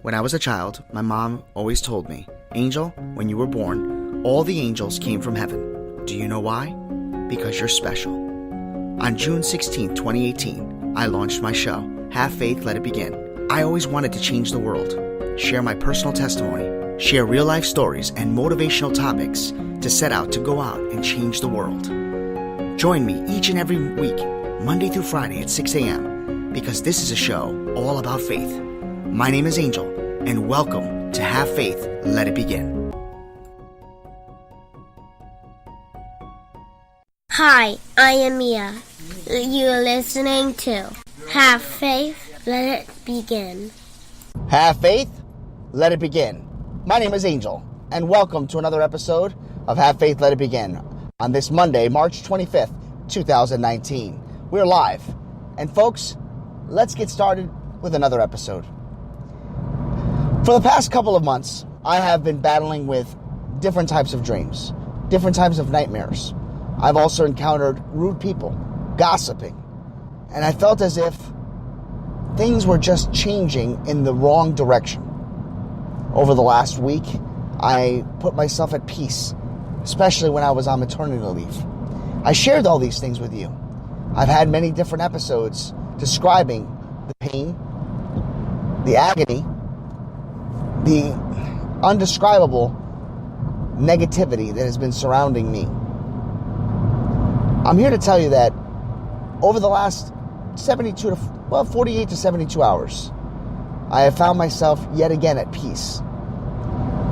When I was a child, my mom always told me, Angel, when you were born, all the angels came from heaven. Do you know why? Because you're special. On June 16, 2018, I launched my show, Have Faith, Let It Begin. I always wanted to change the world, share my personal testimony, share real-life stories and motivational topics to set out to go out and change the world. Join me each and every week, Monday through Friday at 6 a.m., because this is a show all about faith. My name is Angel, and welcome to Have Faith, Let It Begin. Hi, I am Mia. You're listening to Have Faith, Let It Begin. Have faith, let it begin. My name is Angel, and welcome to another episode of Have Faith, Let It Begin on this Monday, March 25th, 2019. We're live, and folks, let's get started with another episode. For the past couple of months, I have been battling with different types of dreams, different types of nightmares. I've also encountered rude people, gossiping, and I felt as if things were just changing in the wrong direction. Over the last week, I put myself at peace, especially when I was on maternity leave. I shared all these things with you. I've had many different episodes describing the pain, the agony, the undescribable negativity that has been surrounding me. I'm here to tell you that over the last 48 to 72 hours, I have found myself yet again at peace.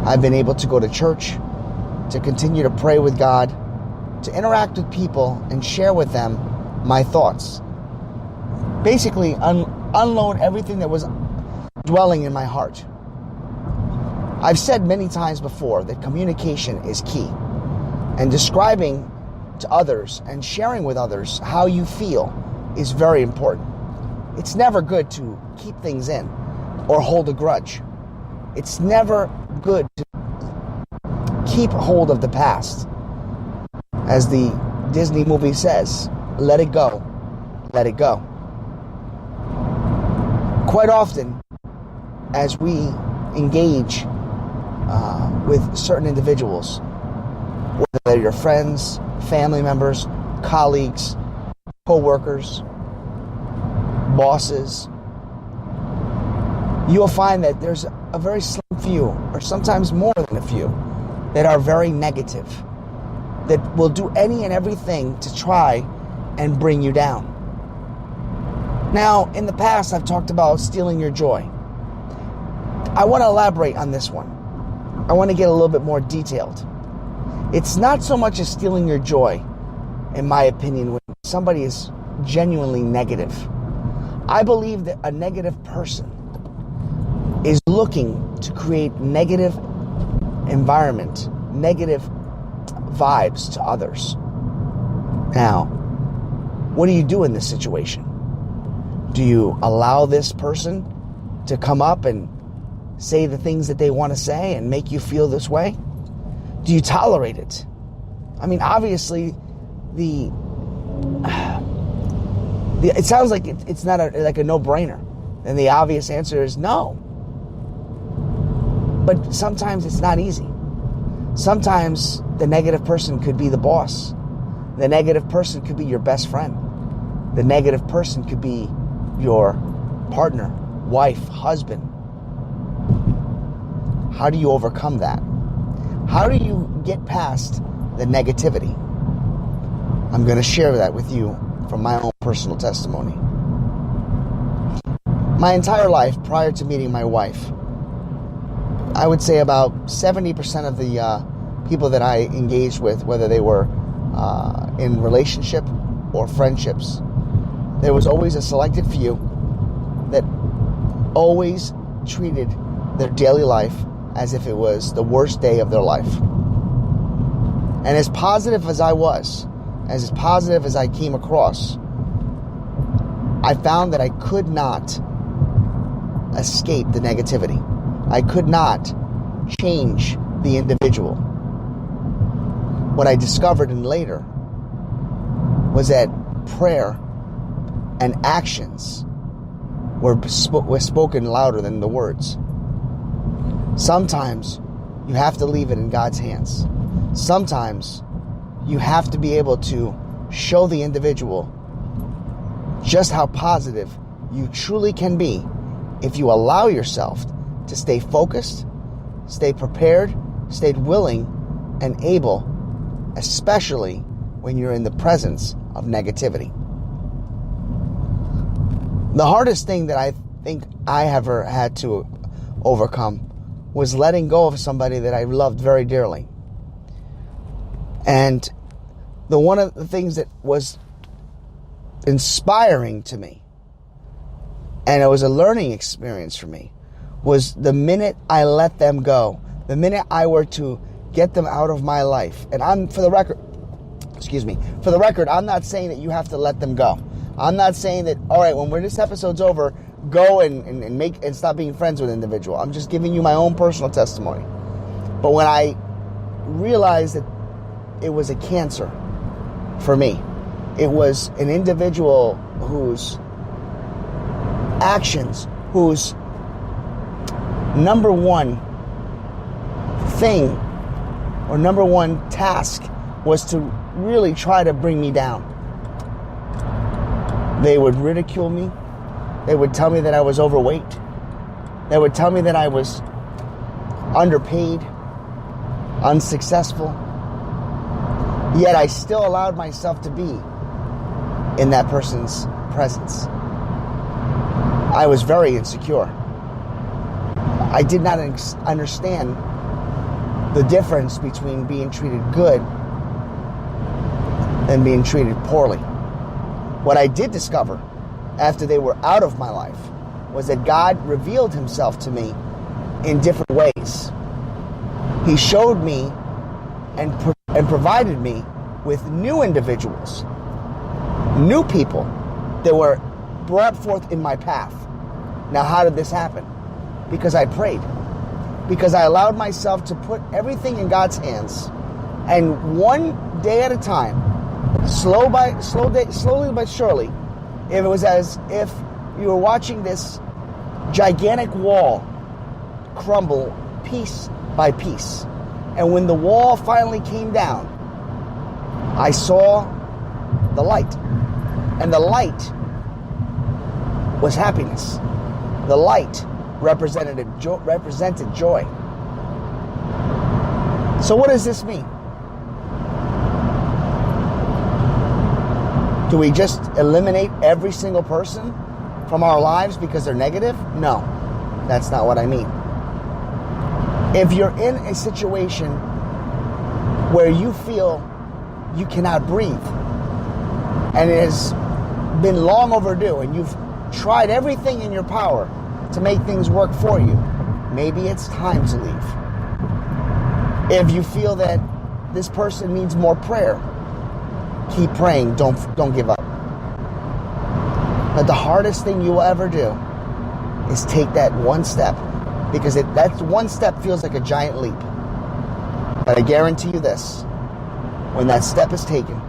I've been able to go to church, to continue to pray with God, to interact with people and share with them my thoughts. Basically, unload everything that was dwelling in my heart. I've said many times before that communication is key, and describing to others and sharing with others how you feel is very important. It's never good to keep things in or hold a grudge. It's never good to keep hold of the past. As the Disney movie says, let it go, let it go. Quite often, as we engage with certain individuals, whether they're your friends, family members, colleagues, co-workers, bosses, you'll find that there's a very slim few, or sometimes more than a few, that are very negative, that will do any and everything to try and bring you down. Now, in the past, I've talked about stealing your joy. I want to elaborate on this one. I want to get a little bit more detailed. It's not so much as stealing your joy, in my opinion, when somebody is genuinely negative. I believe that a negative person is looking to create negative environment, negative vibes to others. Now, what do you do in this situation? Do you allow this person to come up and say the things that they want to say and make you feel this way? Do you tolerate it? I mean, obviously, it sounds like it's not like a no-brainer. And the obvious answer is no. But sometimes it's not easy. Sometimes the negative person could be the boss. The negative person could be your best friend. The negative person could be your partner, wife, husband. How do you overcome that? How do you get past the negativity? I'm going to share that with you from my own personal testimony. My entire life, prior to meeting my wife, I would say about 70% of the people that I engaged with, whether they were in relationship or friendships, there was always a selected few that always treated their daily life as if it was the worst day of their life. And as positive as I was, as positive as I came across, I found that I could not escape the negativity. I could not change the individual. What I discovered in later was that prayer and actions were spoken louder than the words. Sometimes you have to leave it in God's hands. Sometimes you have to be able to show the individual just how positive you truly can be if you allow yourself to stay focused, stay prepared, stay willing and able, especially when you're in the presence of negativity. The hardest thing that I think I ever had to overcome was letting go of somebody that I loved very dearly. And one of the things that was inspiring to me, and it was a learning experience for me, was the minute I let them go, the minute I were to get them out of my life. And for the record, I'm not saying that you have to let them go. I'm not saying that, all right, when this episode's over, go and stop being friends with an individual. I'm just giving you my own personal testimony. But when I realized that it was a cancer for me, it was an individual whose actions, whose number one thing or number one task was to really try to bring me down. They would ridicule me. They would tell me that I was overweight. They would tell me that I was underpaid, unsuccessful. Yet I still allowed myself to be in that person's presence. I was very insecure. I did not understand the difference between being treated good and being treated poorly. What I did discover after they were out of my life was that God revealed himself to me in different ways. He showed me and provided me with new individuals, new people that were brought forth in my path. Now, how did this happen? Because I prayed. Because I allowed myself to put everything in God's hands. And one day at a time, slowly but surely, it was as if you were watching this gigantic wall crumble piece by piece. And when the wall finally came down, I saw the light. And the light was happiness. The light represented joy. So what does this mean? Do we just eliminate every single person from our lives because they're negative? No, that's not what I mean. If you're in a situation where you feel you cannot breathe, and it has been long overdue, and you've tried everything in your power to make things work for you, maybe it's time to leave. If you feel that this person needs more prayer, keep praying, don't give up. But the hardest thing you will ever do is take that one step, because that one step feels like a giant leap. But I guarantee you this, when that step is taken,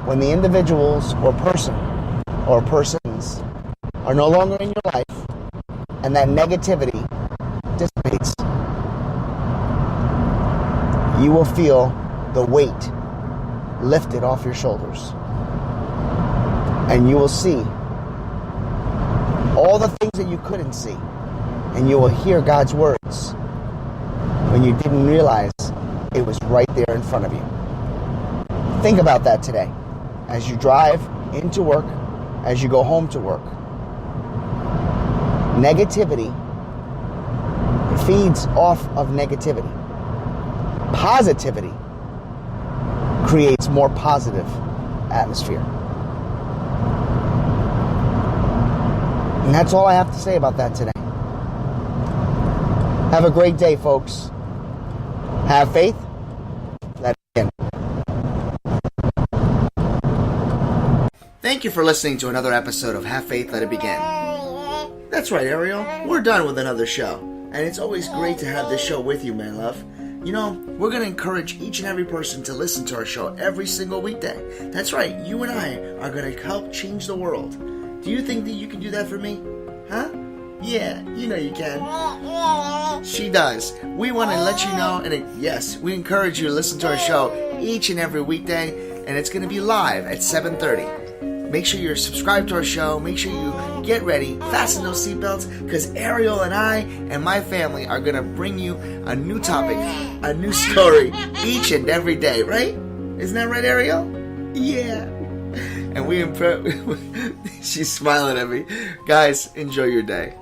when the individuals or person or persons are no longer in your life, and that negativity dissipates, you will feel the weight lifted off your shoulders. And you will see all the things that you couldn't see. And you will hear God's words when you didn't realize it was right there in front of you. Think about that today. As you drive into work, as you go home to work. Negativity feeds off of negativity. Positivity creates more positive atmosphere. And that's all I have to say about that today. Have a great day, folks. Have faith. Let it in. Thank you for listening to another episode of Have Faith, Let It Begin. That's right, Ariel. We're done with another show. And it's always great to have this show with you, my love. You know, we're going to encourage each and every person to listen to our show every single weekday. That's right, you and I are going to help change the world. Do you think that you can do that for me? Huh? Yeah, you know you can. She does. We want to let you know, and yes, we encourage you to listen to our show each and every weekday, and it's going to be live at 7:30. Make sure you're subscribed to our show. Make sure you get ready, fasten those seatbelts, because Ariel and I and my family are going to bring you a new topic, a new story each and every day, right? Isn't that right, Ariel? Yeah. And she's smiling at me. Guys, enjoy your day.